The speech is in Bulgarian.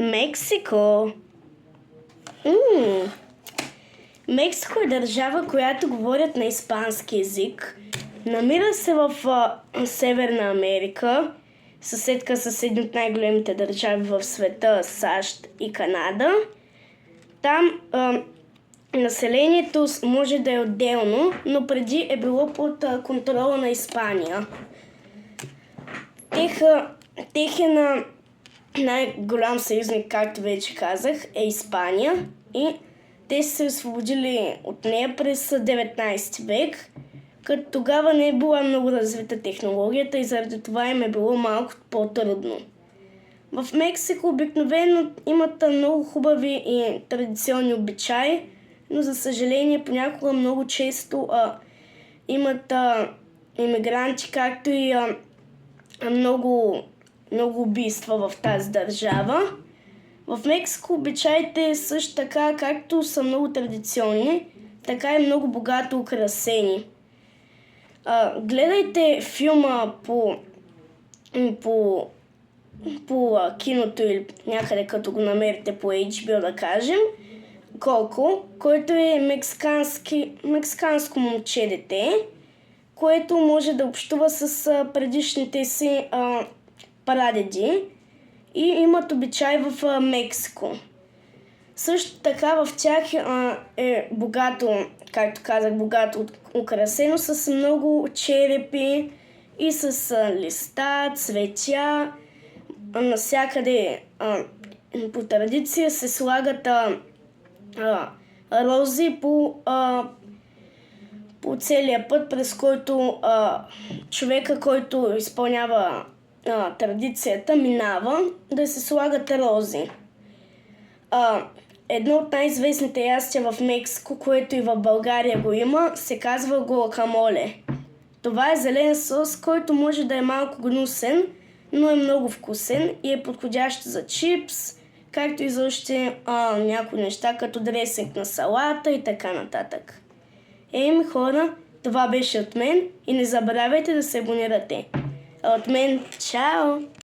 Мексико. Мексико е държава, която говорят на испански език. Намира се в Северна Америка, съседка с едни от най-големите държави в света, САЩ и Канада. Там населението може да е отделно, но преди е било под контрола на Испания. Техен най-голям съюзник, както вече казах, е Испания и те са се освободили от нея през 19 век, като тогава не е била много развита технологията и заради това им е било малко по-трудно. В Мексико обикновено имат много хубави и традиционни обичаи, но за съжаление понякога много често имат имигранти, както и много убийства в тази държава. В Мексико обичаите също така, както са много традиционни, така и много богато украсени. Гледайте филма по киното или някъде като го намерите по HBO, да кажем, Коко, който е мексиканско момче-дете, което може да общува с предишните си прадеди и имат обичай в Мексико. Също така в тях е богато, както казах, богато украсено с много черепи и с листа, цветя. Навсякъде по традиция се слагат рози по целия път, през който човека, който изпълнява традицията, минава, да се слагат рози. Едно от най-известните ястия в Мексико, което и в България го има, се казва гуакамоле. Това е зелен сос, който може да е малко гнусен, но е много вкусен и е подходящ за чипс, както и за още някои неща, като дресинг на салата и така нататък. Хора, това беше от мен и не забравяйте да се абонирате. От мен, чао!